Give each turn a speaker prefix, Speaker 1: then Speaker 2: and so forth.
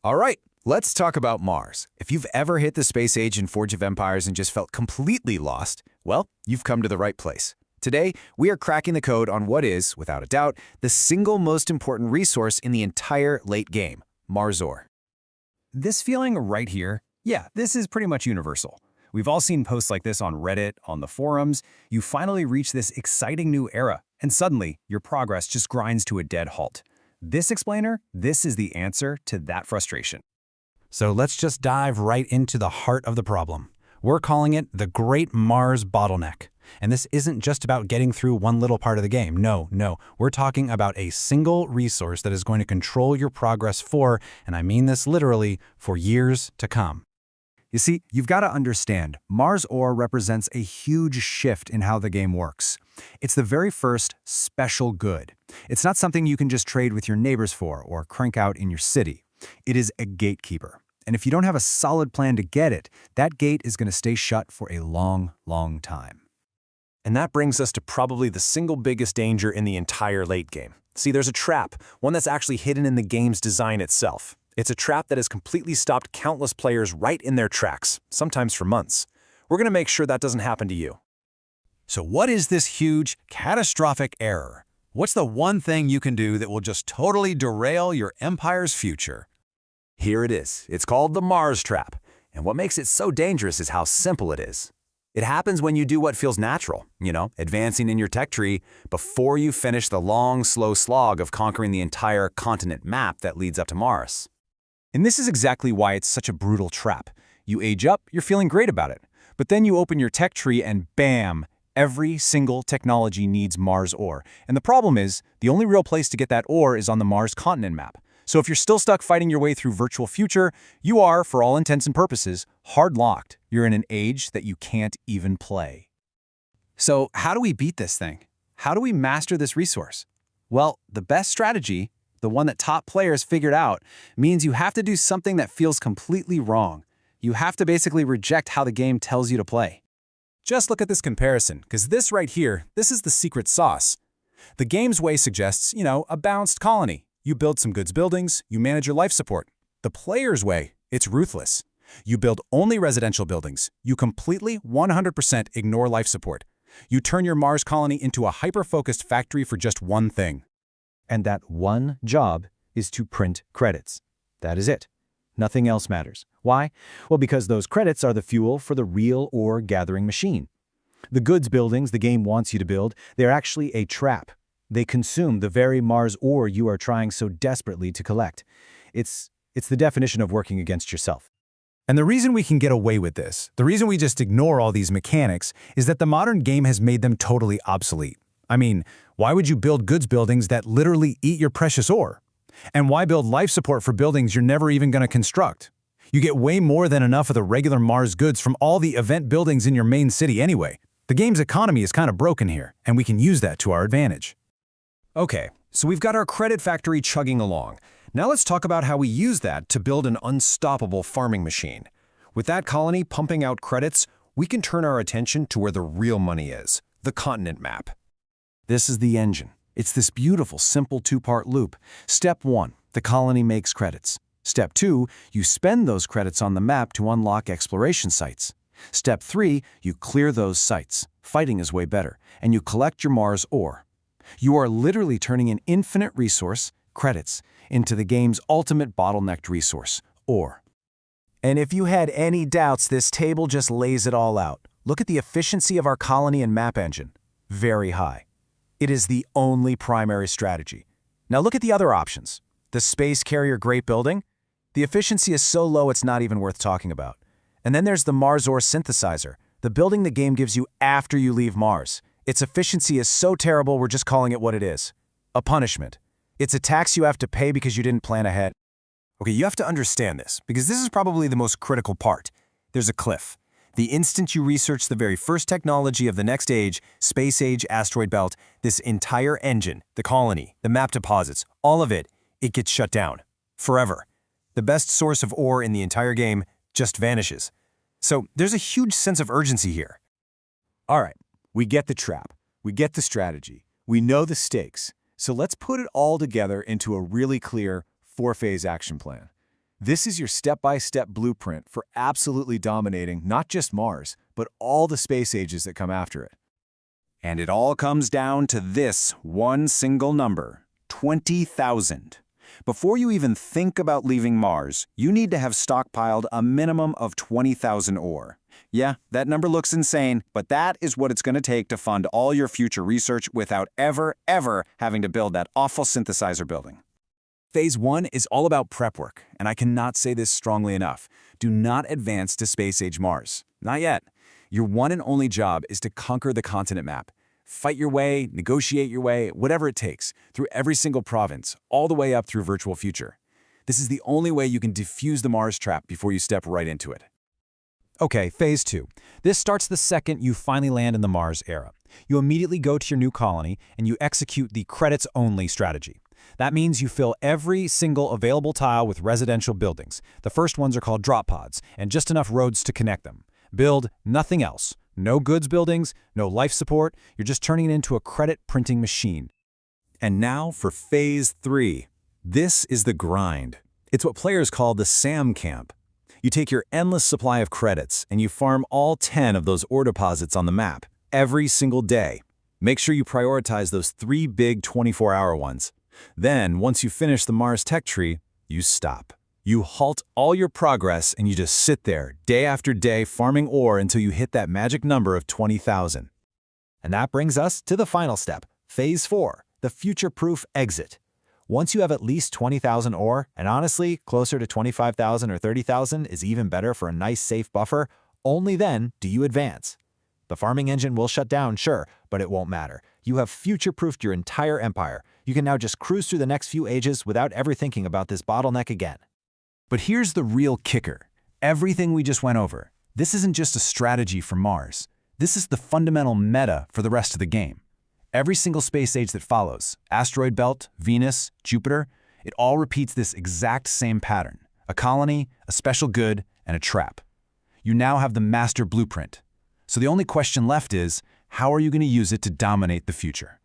Speaker 1: All right, let's talk about Mars. If you've ever hit the space age in Forge of Empires and just felt completely lost, well, you've come to the right place. Today, we are cracking the code on what is, without a doubt, the single most important resource in the entire late game, Mars ore.
Speaker 2: This feeling right here, yeah, this is pretty much universal. We've all seen posts like this on Reddit, on the forums. You finally reach this exciting new era, and suddenly, your progress just grinds to a dead halt. This explainer, this is the answer to that frustration.
Speaker 3: So let's just dive right into the heart of the problem. We're calling it the Great Mars Bottleneck. And this isn't just about getting through one little part of the game. No. We're talking about a single resource that is going to control your progress for, and I mean this literally, for years to come.
Speaker 2: You see, you've got to understand, Mars ore represents a huge shift in how the game works. It's the very first special good. It's not something you can just trade with your neighbors for or crank out in your city. It is a gatekeeper. And if you don't have a solid plan to get it, that gate is going to stay shut for a long, long time.
Speaker 4: And that brings us to probably the single biggest danger in the entire late game. See, there's a trap, one that's actually hidden in the game's design itself. It's a trap that has completely stopped countless players right in their tracks, sometimes for months. We're going to make sure that doesn't happen to you.
Speaker 3: So what is this huge, catastrophic error? What's the one thing you can do that will just totally derail your empire's future?
Speaker 4: Here it is. It's called the Mars Trap. And what makes it so dangerous is how simple it is. It happens when you do what feels natural, advancing in your tech tree before you finish the long, slow slog of conquering the entire continent map that leads up to Mars.
Speaker 2: And this is exactly why it's such a brutal trap. You age up, you're feeling great about it. But then you open your tech tree and bam, every single technology needs Mars ore. And the problem is, the only real place to get that ore is on the Mars continent map. So if you're still stuck fighting your way through virtual future, you are, for all intents and purposes, hard-locked. You're in an age that you can't even play. So how do we beat this thing? How do we master this resource? Well, the best strategy, the one that top players figured out, means you have to do something that feels completely wrong. You have to basically reject how the game tells you to play.
Speaker 4: Just look at this comparison, because this right here, this is the secret sauce. The game's way suggests, a balanced colony. You build some goods buildings, you manage your life support. The player's way, it's ruthless. You build only residential buildings. You completely 100% ignore life support. You turn your Mars colony into a hyper-focused factory for just one thing.
Speaker 2: And that one job is to print credits. That is it. Nothing else matters. Why? Well, because those credits are the fuel for the real ore gathering machine. The goods buildings the game wants you to build, they're actually a trap. They consume the very Mars ore you are trying so desperately to collect. It's the definition of working against yourself.
Speaker 3: And the reason we can get away with this, the reason we just ignore all these mechanics, is that the modern game has made them totally obsolete. I mean, why would you build goods buildings that literally eat your precious ore? And why build life support for buildings you're never even going to construct? You get way more than enough of the regular Mars goods from all the event buildings in your main city anyway. The game's economy is kind of broken here, and we can use that to our advantage.
Speaker 4: Okay, so we've got our credit factory chugging along. Now let's talk about how we use that to build an unstoppable farming machine. With that colony pumping out credits, we can turn our attention to where the real money is, the continent map.
Speaker 2: This is the engine. It's this beautiful, simple two-part loop. Step 1, the colony makes credits. Step 2, you spend those credits on the map to unlock exploration sites. Step 3, you clear those sites. Fighting is way better. And you collect your Mars ore. You are literally turning an infinite resource, credits, into the game's ultimate bottlenecked resource, ore. And if you had any doubts, this table just lays it all out. Look at the efficiency of our colony and map engine. Very high. It is the only primary strategy. Now look at the other options. The space carrier great building. The efficiency is so low it's not even worth talking about. And then there's the Mars ore synthesizer, the building the game gives you after you leave Mars. Its efficiency is so terrible we're just calling it what it is. A punishment. It's a tax you have to pay because you didn't plan ahead. Okay, you have to understand this, because this is probably the most critical part. There's a cliff. The instant you research the very first technology of the next age, space age, asteroid belt, this entire engine, the colony, the map deposits, all of it, it gets shut down. Forever. The best source of ore in the entire game just vanishes. So there's a huge sense of urgency here. All right. We get the trap, we get the strategy, we know the stakes, so let's put it all together into a really clear 4-phase action plan.
Speaker 1: This is your step-by-step blueprint for absolutely dominating not just Mars, but all the space ages that come after it.
Speaker 2: And it all comes down to this one single number, 20,000. Before you even think about leaving Mars, you need to have stockpiled a minimum of 20,000 ore. Yeah, that number looks insane, but that is what it's going to take to fund all your future research without ever having to build that awful synthesizer building.
Speaker 4: Phase 1 is all about prep work, and I cannot say this strongly enough. Do not advance to space-age Mars. Not yet. Your one and only job is to conquer the continent map. Fight your way, negotiate your way, whatever it takes, through every single province, all the way up through virtual future. This is the only way you can defuse the Mars trap before you step right into it.
Speaker 3: Okay, Phase 2. This starts the second you finally land in the Mars era. You immediately go to your new colony and you execute the credits-only strategy. That means you fill every single available tile with residential buildings. The first ones are called drop pods, and just enough roads to connect them. Build nothing else. No goods buildings, no life support. You're just turning it into a credit printing machine.
Speaker 4: And now for Phase 3. This is the grind. It's what players call the SAM camp. You take your endless supply of credits and you farm all 10 of those ore deposits on the map every single day. Make sure you prioritize those 3 big 24-hour ones. Then, once you finish the Mars tech tree, you stop. You halt all your progress and you just sit there day after day farming ore until you hit that magic number of 20,000.
Speaker 1: And that brings us to the final step, Phase 4, the future-proof exit. Once you have at least 20,000 ore, and honestly, closer to 25,000 or 30,000 is even better for a nice safe buffer, only then do you advance. The farming engine will shut down, sure, but it won't matter. You have future-proofed your entire empire. You can now just cruise through the next few ages without ever thinking about this bottleneck again.
Speaker 3: But here's the real kicker. Everything we just went over, this isn't just a strategy for Mars. This is the fundamental meta for the rest of the game. Every single space age that follows, asteroid belt, Venus, Jupiter, it all repeats this exact same pattern. A colony, a special good, and a trap. You now have the master blueprint. So the only question left is, how are you going to use it to dominate the future?